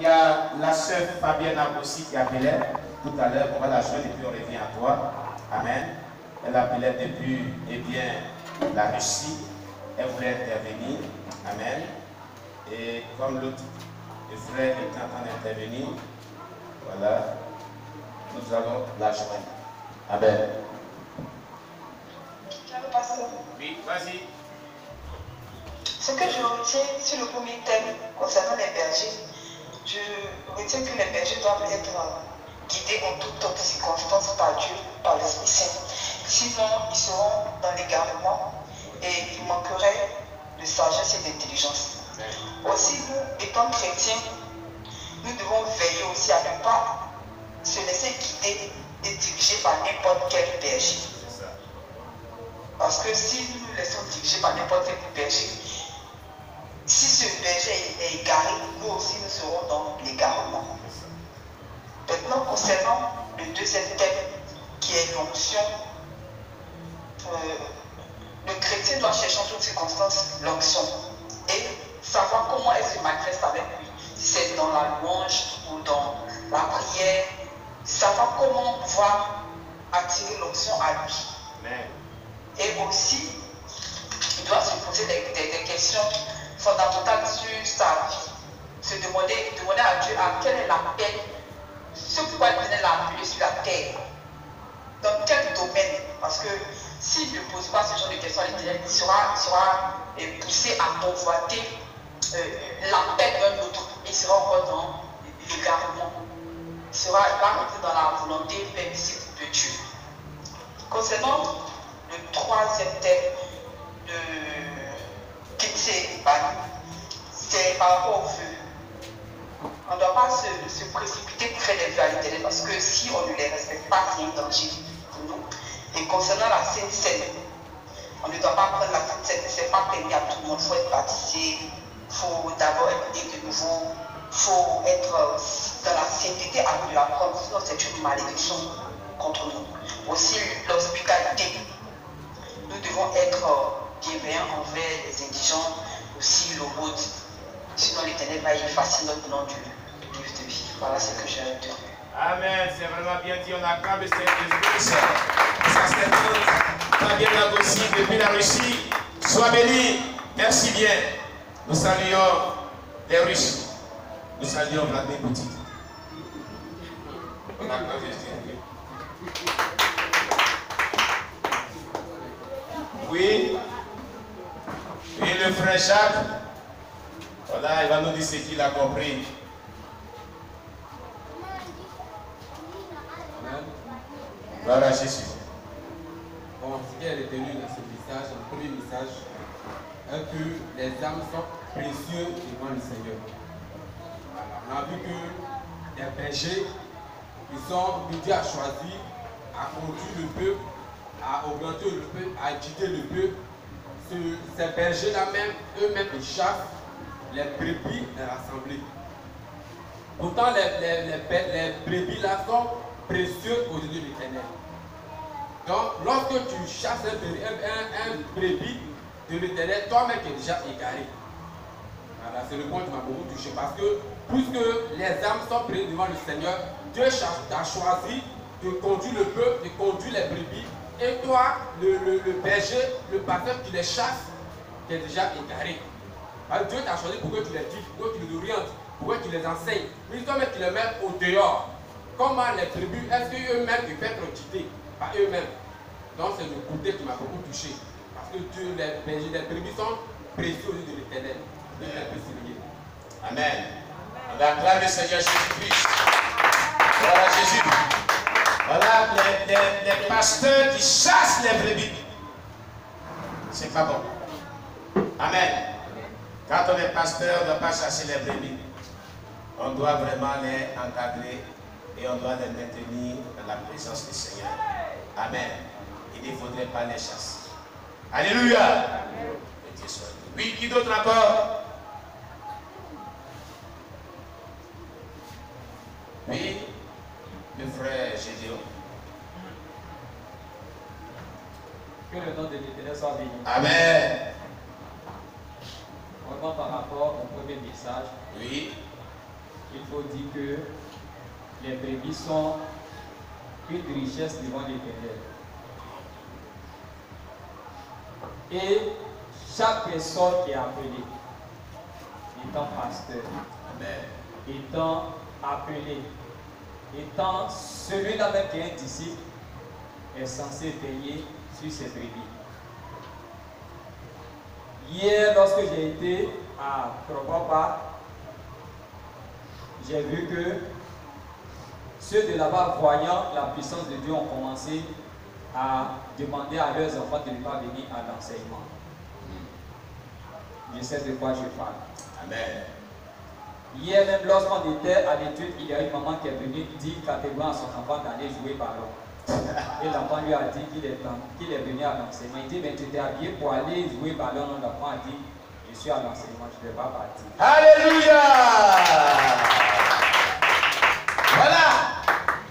il y a la sœur Fabienne aussi qui appelait tout à l'heure. On va la joindre et puis on revient à toi. Amen. Elle appelait depuis, eh bien, la Russie. Elle voulait intervenir. Amen. Et comme l'autre frère est en train d'intervenir, voilà, nous allons la joindre. Amen. Oui, vas-y. Ce que je retiens sur le premier thème concernant les bergers, je retiens que les bergers doivent être guidés en toutes circonstances par Dieu, par l'Esprit Saint. Sinon, ils seront dans l'égarement et il manquerait de sagesse et d'intelligence. Aussi, nous, étant chrétiens, nous devons veiller aussi à ne pas se laisser guider et diriger par n'importe quel berger. Parce que si nous nous laissons diriger par n'importe quel berger, si ce berger est égaré, nous aussi nous serons dans l'égarement. Maintenant, concernant le deuxième thème, qui est l'onction, le chrétien doit chercher en toutes circonstances l'onction et savoir comment elle se manifeste avec lui. Si c'est dans la louange ou dans la prière, savoir comment pouvoir attirer l'onction à lui. Amen. Et aussi, il doit se poser des questions fondamentales sur sa vie. Se demander à Dieu quelle est l'appel, ce pourquoi il venait l'appeler sur la terre. Dans quel domaine? Parce que s'il ne pose pas ce genre de questions à l'Éternel, il sera poussé à convoiter l'appel d'un autre. Il sera encore dans l'égarement. Il va rentrer dans la volonté permissive de Dieu. Concernant le troisième thème de Kitsé Bani, c'est par rapport au feu. On ne doit pas se précipiter pour faire des vœux à l'Éternel parce que si on ne les respecte pas, c'est un danger pour nous. Et concernant la Sainte Seine, on ne doit pas prendre la Sainte Seine, ce n'est pas permis à tout le monde, il faut être baptisé, il faut d'abord être né de nouveau, il faut être dans la sainteté avant de la prendre, sinon c'est une malédiction contre nous. Aussi l'hospitalité, nous devons être bienveillants envers les indigents, aussi le road. Sinon l'Éternel va effacer notre nom du livre de vie. Voilà ce que j'ai retenu. Amen, c'est vraiment bien dit. On acclame le Seigneur Jésus. Ça c'est très bien aussi depuis la Russie. Sois béni. Merci bien. Nous saluons les Russes. Nous saluons Vladimir Poutine. On acclame Jésus. Oui. Oui, le frère Jacques. Voilà, il va nous dire ce qu'il a compris. Voilà Jésus. Bon, ce qui est retenu dans ce message, le premier message, est que les âmes sont précieuses devant le Seigneur. Voilà. On a vu que les bergers, Dieu a choisi à conduire le peuple, à augmenter le peuple, à guider le peuple. Ces bergers-là même, eux-mêmes, ils chassent les brebis de l'assemblée. Pourtant, les brebis-là sont précieux aux yeux de l'Éternel. Donc, lorsque tu chasses un brebis de l'Éternel, toi-même tu es déjà égaré. Voilà, c'est le point qui m'a beaucoup touché. Parce que, puisque les âmes sont prises devant le Seigneur, Dieu t'a choisi de conduire le peuple, de conduire les brebis. Et toi, le berger, le pasteur qui les chasse, tu es déjà égaré. Alors, Dieu t'a choisi pour que tu les guides, pour que tu les orientes, pour que tu les enseignes. Mais toi-même, tu les mets au dehors. Comment les tribus, est-ce qu'eux-mêmes ils peuvent être guidés par eux-mêmes? Donc c'est le côté qui m'a beaucoup touché. Parce que Dieu, les tribus sont précieux aux yeux de l'Éternel. Amen. On acclame le Seigneur Jésus-Christ. Voilà Jésus. Voilà les pasteurs qui chassent les brebis. C'est pas bon. Amen. Quand on est pasteur, on ne doit pas chasser les brebis. On doit vraiment les encadrer. Et on doit les maintenir dans la présence du Seigneur. Amen. Il ne faudrait pas les chasser. Alléluia. Oui, qui d'autre encore? Oui, le frère Gédéon. Que le nom de l'Éternel soit béni. Amen. Vraiment par rapport au premier message. Oui. il faut dire que les brebis sont une richesse devant l'Éternel. Et chaque personne qui est appelée, étant pasteur, étant appelé, étant celui-là même qui est un disciple, est censé veiller sur ses brebis. Hier, lorsque j'ai été à Propapa, j'ai vu que ceux de là-bas, voyant la puissance de Dieu, ont commencé à demander à leurs enfants de ne pas venir à l'enseignement. Je sais de quoi je parle. Amen. Hier même, lorsqu'on était à l'étude, il y a une maman qui est venue dire catégoriquement à son enfant d'aller jouer ballon. Et l'enfant lui a dit qu'il est venu à l'enseignement. Il dit, mais tu t'es habillé pour aller jouer ballon. L'enfant a dit, je suis à l'enseignement, je ne vais pas partir. Alléluia!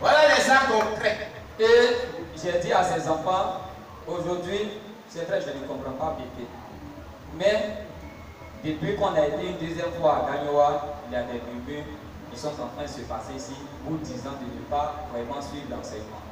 Voilà les actes concrets. Et j'ai dit à ses enfants, aujourd'hui, c'est vrai, je ne comprends pas Bébé. Mais depuis qu'on a été une deuxième fois à Gagnoa, il y a des bébés qui sont en train de se passer ici, vous disant de ne pas vraiment suivre l'enseignement.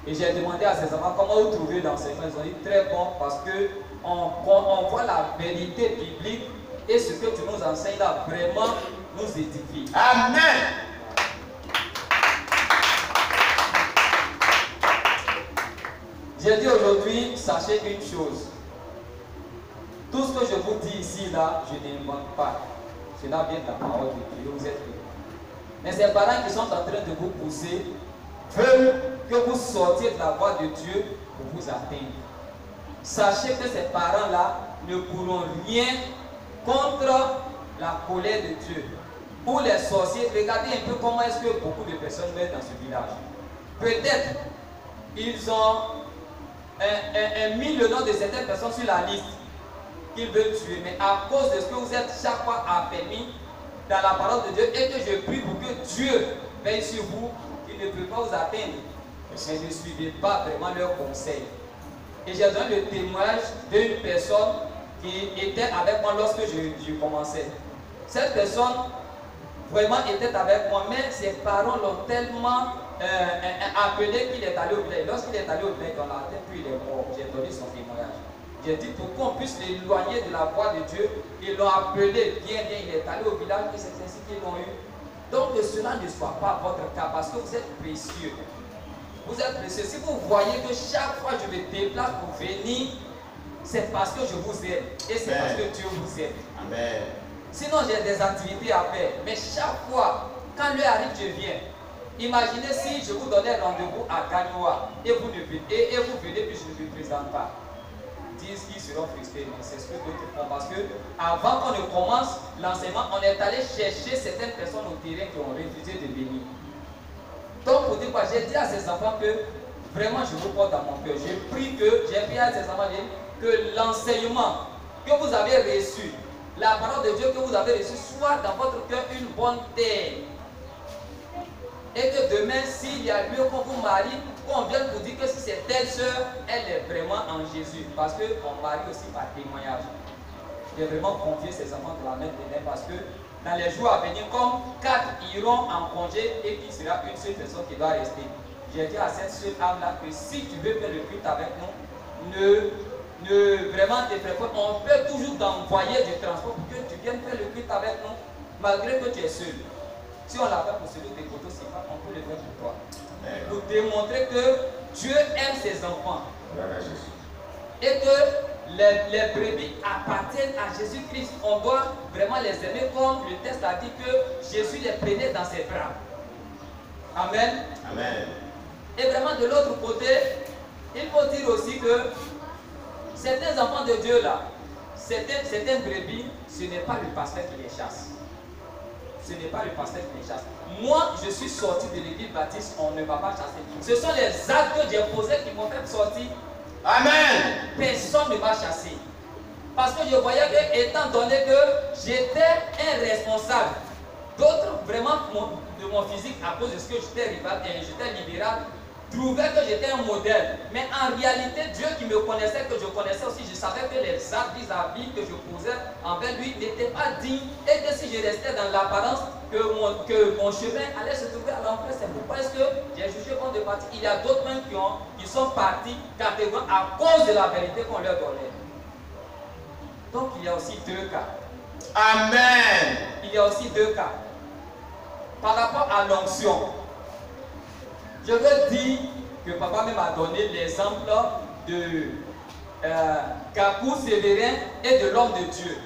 Et j'ai demandé à ses enfants comment vous trouvez l'enseignement. Ils ont dit très bon parce qu'on voit la vérité biblique et ce que tu nous enseignes là vraiment nous édifie. Amen. J'ai dit aujourd'hui, sachez une chose. Tout ce que je vous dis ici, là, je n'invente pas. Cela vient de la parole de Dieu. Vous êtes là. Mais ces parents qui sont en train de vous pousser veulent que vous sortiez de la voie de Dieu pour vous atteindre. Sachez que ces parents-là ne pourront rien contre la colère de Dieu. Pour les sorciers, regardez un peu comment est-ce que beaucoup de personnes meurent dans ce village. Peut-être ils ont mis le nom de certaines personnes sur la liste qu'ils veulent tuer, mais à cause de ce que vous êtes chaque fois affermis dans la parole de Dieu et que je prie pour que Dieu veille sur vous, il ne peut pas vous atteindre. Mais ne suivez pas vraiment leurs conseils. Et j'ai donné le témoignage d'une personne qui était avec moi lorsque je commençais. Cette personne vraiment était avec moi, mais ses parents l'ont tellement appelé qu'il est allé au village. Lorsqu'il est allé au village, on l'a atteint, puis il est mort. J'ai donné son témoignage. J'ai dit pour qu'on puisse l'éloigner de la voie de Dieu, ils l'ont appelé bien, il est allé au village et c'est ainsi qu'ils l'ont eu. Donc que cela ne soit pas votre cas parce que vous êtes précieux. Vous êtes précieux. Si vous voyez que chaque fois je me déplace pour venir, c'est parce que je vous aime et c'est parce que Dieu vous aime. Amen. Sinon j'ai des activités à faire, mais chaque fois, quand l'heure arrive, je viens. Imaginez si je vous donnais rendez-vous à Gagnoa et vous venez puis je ne vous présente pas. Disent qu'ils seront frustrés, mais c'est ce que d'autres font parce que avant qu'on ne commence l'enseignement, on est allé chercher certaines personnes au terrain qui ont refusé de venir. Donc pour dire quoi, j'ai dit à ces enfants que vraiment je vous porte dans mon cœur. J'ai prié à ces enfants que l'enseignement que vous avez reçu, la parole de Dieu que vous avez reçue soit dans votre cœur une bonne terre. Et que demain, s'il y a lieu qu'on vous marie, qu'on vienne vous dire que si c'est telle soeur, elle est vraiment en Jésus. Parce qu'on marie aussi par témoignage. J'ai vraiment confié ces enfants de la main de Dieu parce que dans les jours à venir, comme 4 iront en congé et qu'il sera une seule personne qui doit rester. J'ai dit à cette seule âme-là que si tu veux faire le culte avec nous, vraiment te préparer. On peut toujours t'envoyer du transport pour que tu viennes faire le culte avec nous, malgré que tu es seul. Si on l'a fait pour celui de Koto, c'est pas, on peut le faire pour toi. Pour démontrer que Dieu aime ses enfants. Et que les brebis appartiennent à Jésus-Christ. On doit vraiment les aimer comme le texte a dit que Jésus les prenait dans ses bras. Amen. Amen. Et vraiment de l'autre côté, il faut dire aussi que certains enfants de Dieu là, certaines brebis, ce n'est pas le pasteur qui les chasse. Ce n'est pas le pasteur qui les chasse. Moi, je suis sorti de l'église baptiste, on ne m'a pas chassé. Ce sont les actes que j'ai posés qui m'ont fait sortir. Amen. Personne ne m'a chassé. Parce que je voyais que, étant donné que j'étais un responsable, d'autres vraiment de mon physique, à cause de ce que j'étais libéral, trouvaient que j'étais un modèle. Mais en réalité, Dieu qui me connaissait, que je connaissais aussi, je savais que les actes vis-à-vis que je posais envers lui n'étaient pas dignes et que si je restais dans l'apparence, que mon chemin allait se trouver à l'enfer. C'est pourquoi est-ce que j'ai jugé bon de partir. Il y a d'autres même qui sont partis catégoriquement à cause de la vérité qu'on leur donnait. Donc il y a aussi deux cas. Amen. Il y a aussi deux cas. Par rapport à l'onction, je veux dire que papa même a donné l'exemple de Kakou Sévérin et de l'homme de Dieu.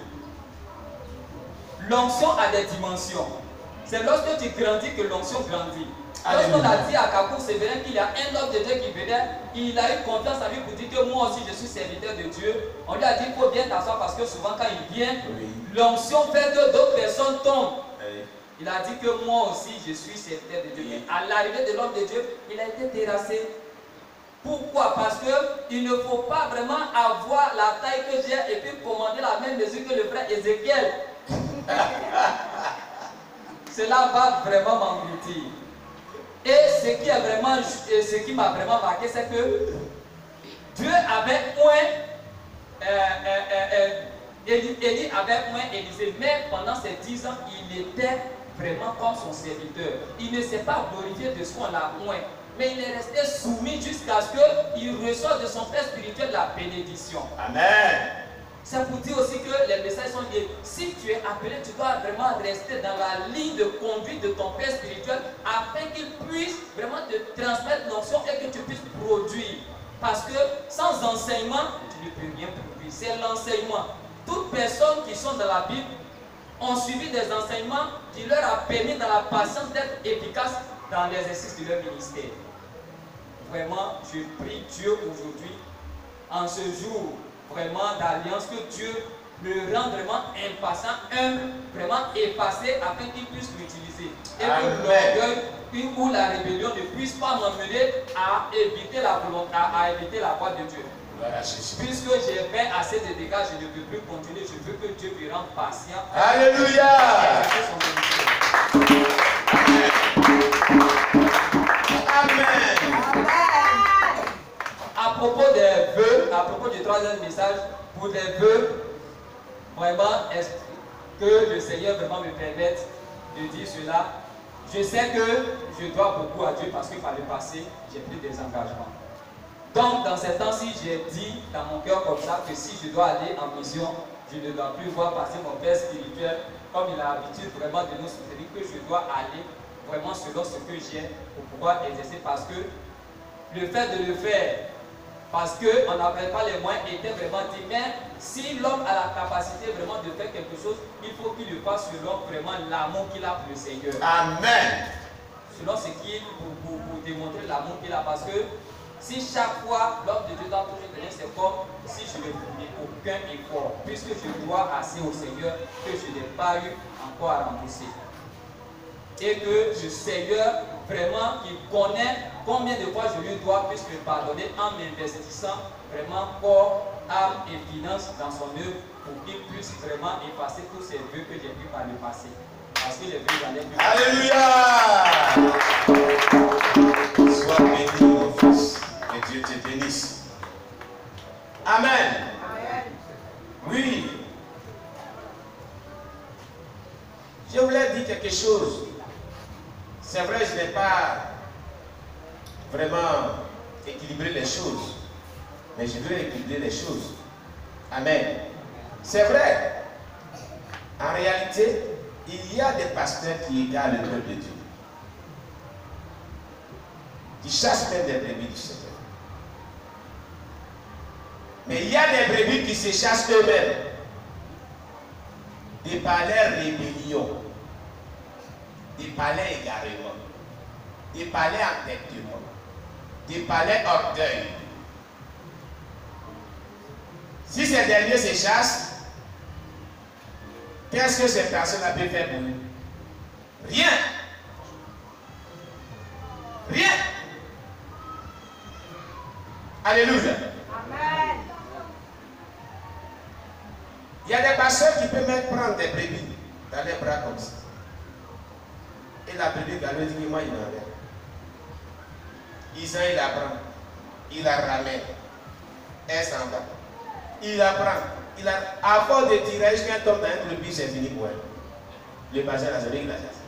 L'onction a des dimensions. C'est lorsque tu grandis que l'onction grandit. Lorsqu'on a dit à Kakou Sévérin qu'il y a un homme de Dieu qui venait, il a eu confiance en lui pour dire que moi aussi je suis serviteur de Dieu. On lui a dit qu'il faut bien t'asseoir parce que souvent quand il vient, l'onction fait que d'autres personnes tombent. Il a dit que moi aussi je suis serviteur de Dieu. Mais à l'arrivée de l'homme de Dieu, il a été terrassé. Pourquoi? Parce qu'il ne faut pas vraiment avoir la taille que j'ai et puis commander la même mesure que le frère Ézéchiel. Cela va vraiment m'engloutir. Et ce qui m'a vraiment marqué, c'est que Dieu avait Élie avait moins Élisée, mais pendant ces 10 ans, il était vraiment comme son serviteur. Il ne s'est pas glorifié de ce qu'on l'a moins, mais il est resté soumis jusqu'à ce qu'il reçoive de son père spirituel la bénédiction. Amen. C'est pour dire aussi que les messages sont liés. Si tu es appelé, tu dois vraiment rester dans la ligne de conduite de ton père spirituel afin qu'il puisse vraiment te transmettre l'onction et que tu puisses produire. Parce que sans enseignement, tu ne peux rien produire. C'est l'enseignement. Toutes personnes qui sont dans la Bible ont suivi des enseignements qui leur a permis dans la patience d'être efficaces dans l'exercice de leur ministère. Vraiment, je prie Dieu aujourd'hui, en ce jour vraiment d'alliance, que Dieu le rende vraiment impatient, vraiment effacé afin qu'il puisse l'utiliser. Et que l'orgueil ou la rébellion ne puisse pas m'emmener à éviter la volonté, à éviter la voie de Dieu. Puisque j'ai fait assez de dégâts, je ne peux plus continuer. Je veux que Dieu me rende patient. Alléluia. Amen. À propos des vœux, à propos du troisième message, pour les vœux, vraiment, est-ce que le Seigneur vraiment me permette de dire cela? Je sais que je dois beaucoup à Dieu parce que par le passé, j'ai pris des engagements. Donc, dans ces temps-ci, j'ai dit dans mon cœur comme ça que si je dois aller en mission, je ne dois plus voir passer mon père spirituel comme il a l'habitude vraiment de nous soutenir, que je dois aller vraiment selon ce que j'ai pour pouvoir exercer, parce que le fait de le faire, parce qu'on n'avait pas les moyens, était vraiment dit, mais si l'homme a la capacité vraiment de faire quelque chose, il faut qu'il le fasse selon vraiment l'amour qu'il a pour le Seigneur. Amen. Selon ce qu'il, pour démontrer l'amour qu'il a, parce que si chaque fois l'homme de Dieu doit toujours donner, c'est comme si je ne fais aucun effort, puisque je dois assez au Seigneur que je n'ai pas eu encore à rembourser. Et que le Seigneur, vraiment, il connaît combien de fois je lui dois, puisse me pardonner en m'investissant vraiment corps, âme et finances dans son œuvre, pour qu'il puisse vraiment effacer tous ces vœux que j'ai pris par le passé. Parce que les vœux n'allaient plus. Alléluia. Sois béni, mon fils. Que Dieu te bénisse. Amen. Amen. Oui. Je voulais dire quelque chose. C'est vrai, je n'ai pas vraiment équilibré les choses. Mais je veux équilibrer les choses. Amen. C'est vrai. En réalité, il y a des pasteurs qui égarent le peuple de Dieu. Qui chassent même des brebis du Seigneur. Mais il y a des brebis qui se chassent eux-mêmes. Des palais rébellion. Des palais égarement. Des palais entêtement. Des palais orgueil. Si ces derniers se chassent, qu'est-ce que ces personnes-là peuvent faire pour nous? Rien. Rien. Alléluia. Amen. Il y a des pasteurs qui peuvent même prendre des brebis dans les bras comme ça. Et la brebis lui dit, moi il n'en a rien. Il la prend, il la ramène, elle s'en va. Il la prend, à force de tirer jusqu'à un tombe dans un brebis, c'est fini pour elle. Le pasteur a celui qui la chasse.